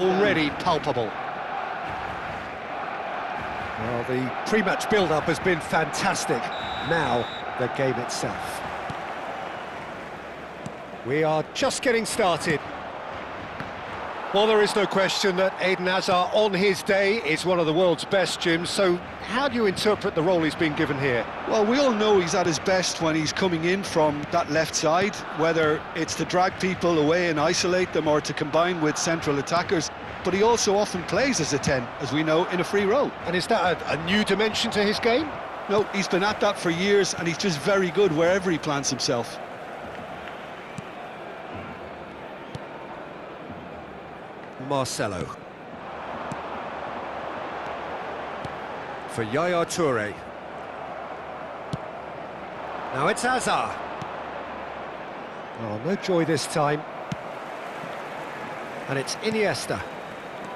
already palpable. Well, the pre-match build-up has been fantastic. Now, the game itself. We are just getting started. Well, there is no question that Eden Hazard, on his day, is one of the world's best, Jim. So, how do you interpret the role he's been given here? Well, we all know he's at his best when he's coming in from that left side, whether it's to drag people away and isolate them or to combine with central attackers. But he also often plays as a 10, as we know, in a free role. And is that a new dimension to his game? No, he's been at that for years, and he's just very good wherever he plants himself. Marcelo. For Yaya Toure. Now it's Hazard. Oh, no joy this time. And it's Iniesta.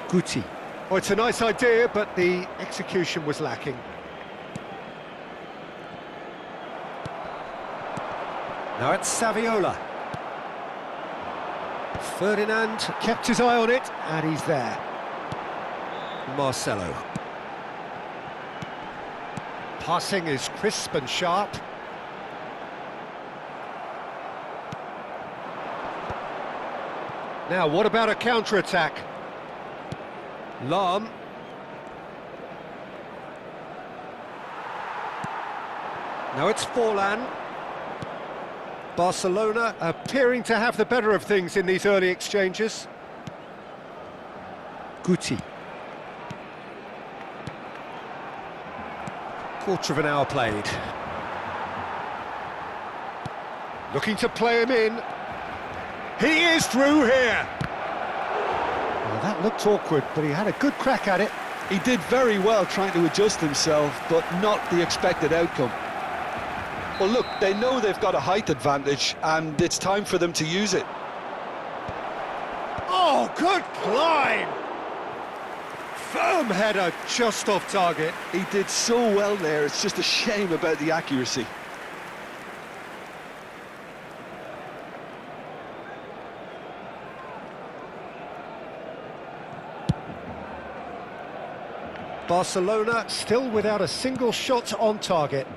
Guti. Oh, it's a nice idea, but the execution was lacking. Now it's Saviola. Ferdinand kept his eye on it, and he's there. Marcelo. Passing is crisp and sharp. Now, what about a counter-attack? Lahm. Now it's Forlan. Barcelona appearing to have the better of things in these early exchanges. Guti. Quarter of an hour played. Looking to play him in. He is through here. Well, that looked awkward, but he had a good crack at it. He did very well trying to adjust himself, but not the expected outcome. Well, look, they know they've got a height advantage, and it's time for them to use it. Oh, good climb! Firm header, just off target. He did so well there, it's just a shame about the accuracy. Barcelona still without a single shot on target.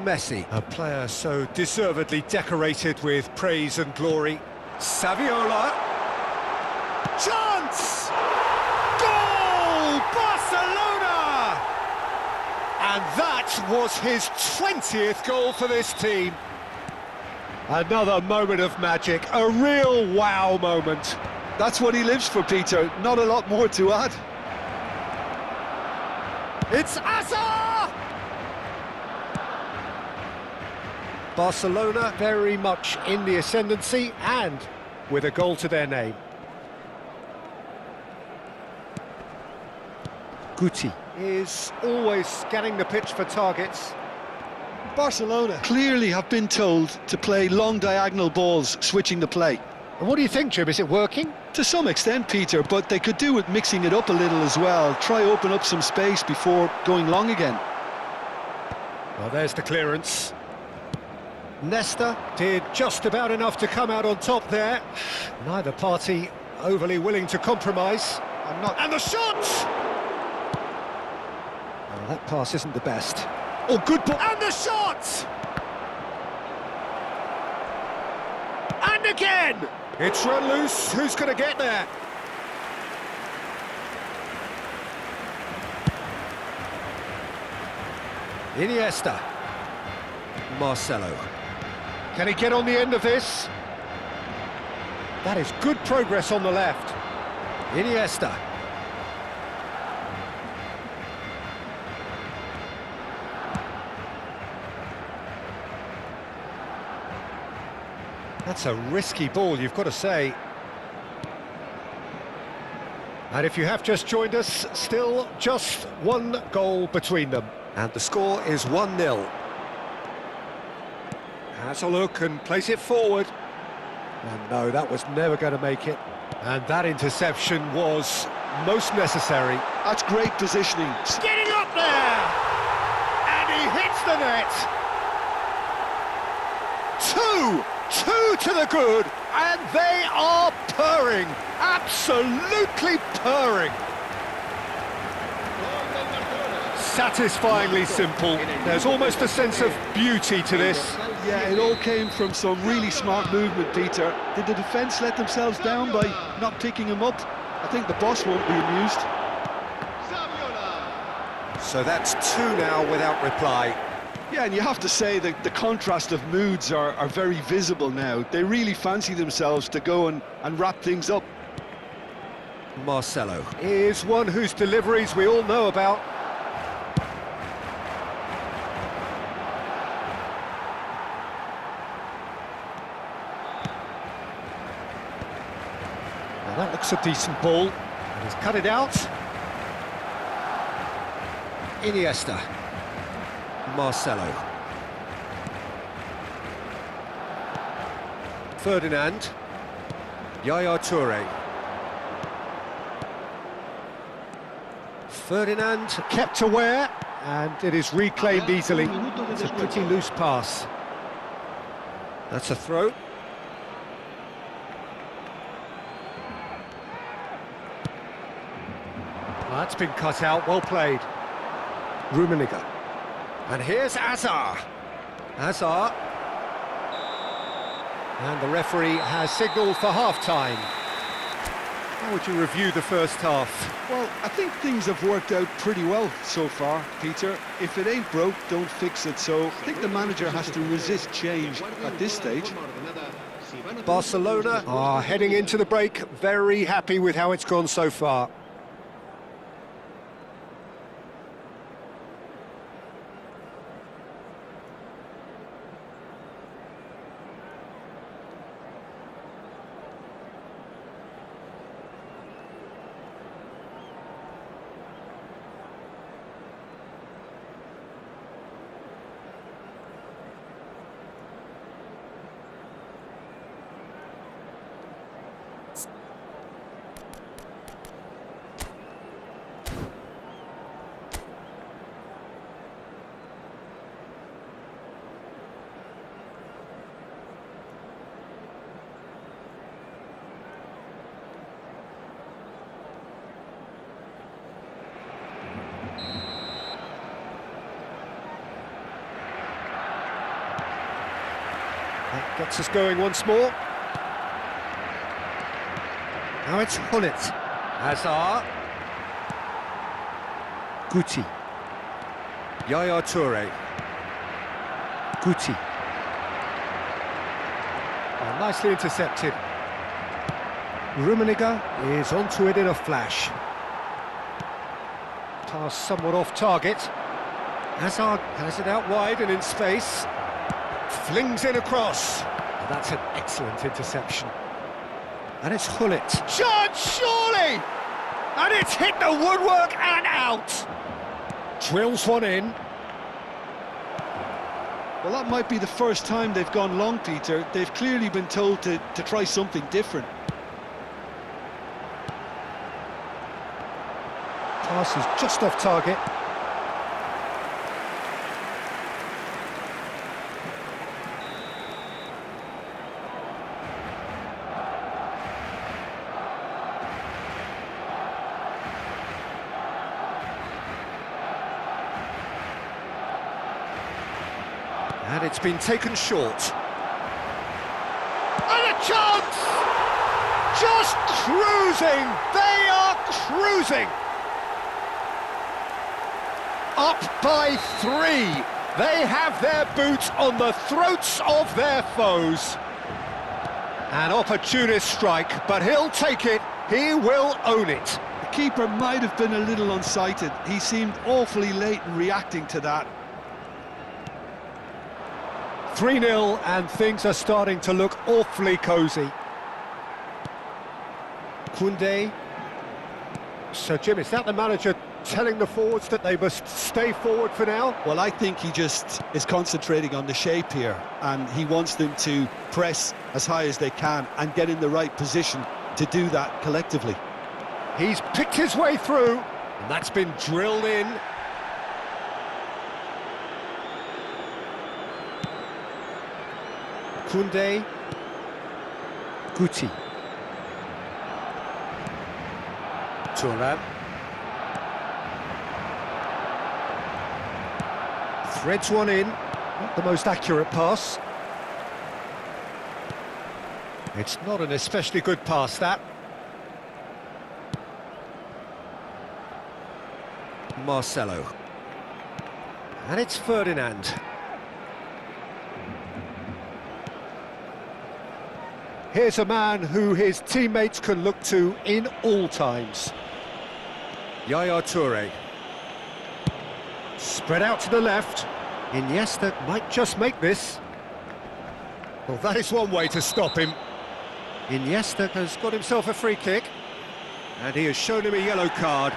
Messi, a player so deservedly decorated with praise and glory. Saviola. Chance! Goal! Barcelona! And that was his 20th goal for this team. Another moment of magic, a real wow moment. That's what he lives for, Peter. Not a lot more to add. It's Hazard! Barcelona very much in the ascendancy and with a goal to their name. Guti is always scanning the pitch for targets. Barcelona clearly have been told to play long diagonal balls, switching the play. And what do you think, Jim? Is it working? To some extent, Peter, but they could do with mixing it up a little as well. Try open up some space before going long again. Well, there's the clearance. Nesta did just about enough to come out on top there. Neither party overly willing to compromise. And the shot! Well, that pass isn't the best. Oh, good ball! And the shot! And again! It's run loose. Who's going to get there? Iniesta. Marcelo. Can he get on the end of this? That is good progress on the left. Iniesta. That's a risky ball, you've got to say. And if you have just joined us, still just one goal between them. And the score is 1-0. Has a look and plays it forward. And no, that was never going to make it. And that interception was most necessary. That's great positioning. Getting up there! And he hits the net! Two to the good, and they are purring. Absolutely purring. Satisfyingly simple. There's almost a sense of beauty to this. Yeah, it all came from some really smart movement, Peter. Did the defence let themselves down by not picking him up? I think the boss won't be amused. So that's two now without reply. Yeah, and you have to say that the contrast of moods are very visible now. They really fancy themselves to go and wrap things up. Marcelo is one whose deliveries we all know about. Now that looks a decent ball, and he's cut it out. Iniesta. Marcelo. Ferdinand. Yaya Toure. Ferdinand kept aware, and it is reclaimed easily. It's a pretty loose pass. That's a throw. That's been cut out, well played. Rummenigge. And here's Hazard. Hazard. And the referee has signalled for half-time. How would you review the first half? Well, I think things have worked out pretty well so far, Peter. If it ain't broke, don't fix it. So I think the manager has to resist change at this stage. Barcelona are heading into the break, very happy with how it's gone so far. That gets us going once more. Now it's Hullet. Hazard. Guti. Yaya Toure. Guti. Oh, nicely intercepted. Rummenigge is onto it in a flash. Pass somewhat off target. Hazard has it out wide and in space. Flings in across. Oh, that's an excellent interception. And it's Hullet. Chance, surely! And it's hit the woodwork and out. Drills one in. Well, that might be the first time they've gone long, Peter. They've clearly been told to try something different. Pass is just off target. And it's been taken short. And a chance! Just cruising! They are cruising! Up by 3. They have their boots on the throats of their foes. An opportunist strike, but he'll take it. He will own it. The keeper might have been a little unsighted. He seemed awfully late in reacting to that. 3-0, and things are starting to look awfully cosy. Koundé. So, Jim, is that the manager telling the forwards that they must stay forward for now? Well, I think he just is concentrating on the shape here, and he wants them to press as high as they can and get in the right position to do that collectively. He's picked his way through, and that's been drilled in. Koundé. Guti. Thuram. Threads one in. Not the most accurate pass. It's not an especially good pass, that. Marcelo. And it's Ferdinand. Here's a man who his teammates can look to in all times. Yaya Toure. Spread out to the left. Iniesta might just make this. Well, that is one way to stop him. Iniesta has got himself a free kick. And he has shown him a yellow card.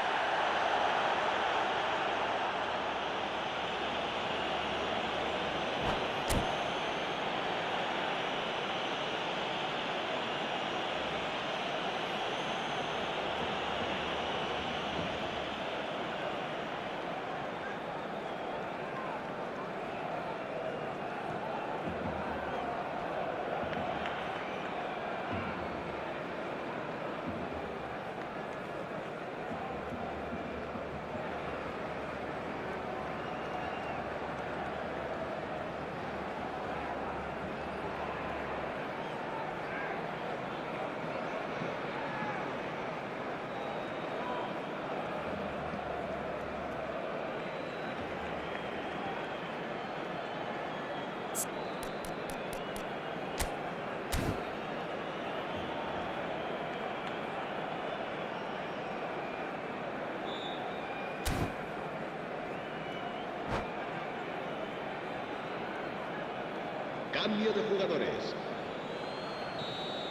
Cambio de jugadores.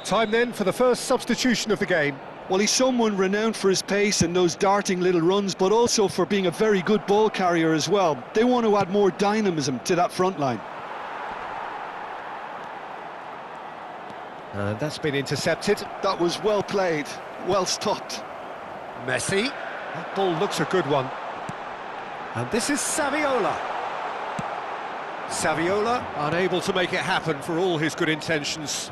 Time then for the first substitution of the game. Well, he's someone renowned for his pace and those darting little runs, but also for being a very good ball carrier as well. They want to add more dynamism to that front line. And that's been intercepted. That was well played, well stopped. Messi. That ball looks a good one. And this is Saviola. Saviola unable to make it happen for all his good intentions.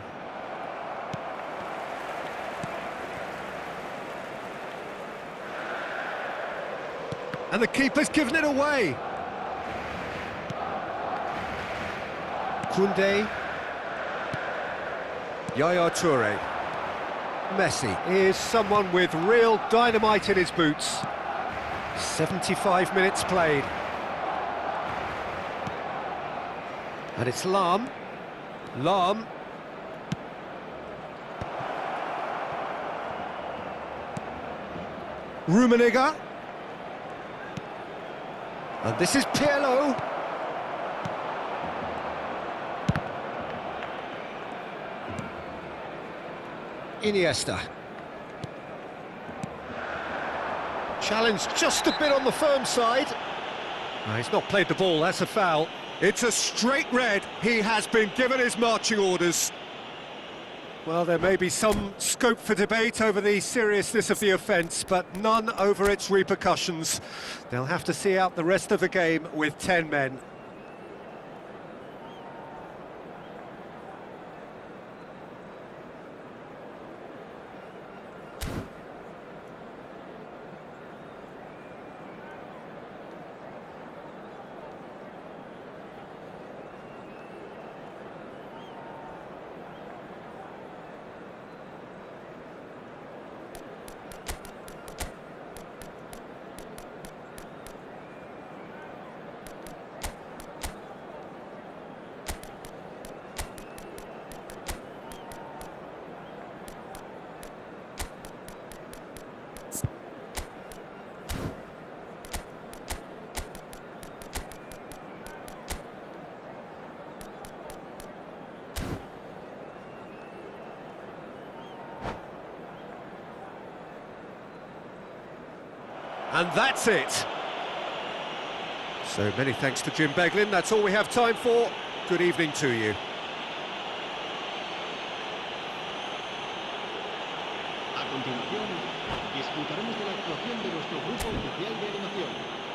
And the keeper's given it away. Koundé. Yaya Toure. Messi is someone with real dynamite in his boots. 75 minutes played. And it's Lahm. Lahm. Rummenigge. And this is Pirlo. Iniesta. Challenge just a bit on the firm side. He's not played the ball, that's a foul. It's a straight red. He has been given his marching orders. Well, there may be some scope for debate over the seriousness of the offence, but none over its repercussions. They'll have to see out the rest of the game with 10 men. And that's it. So many thanks to Jim Beglin. That's all we have time for. Good evening to you. A continuación, disfrutaremos de la actuación de nuestro grupo oficial de animación.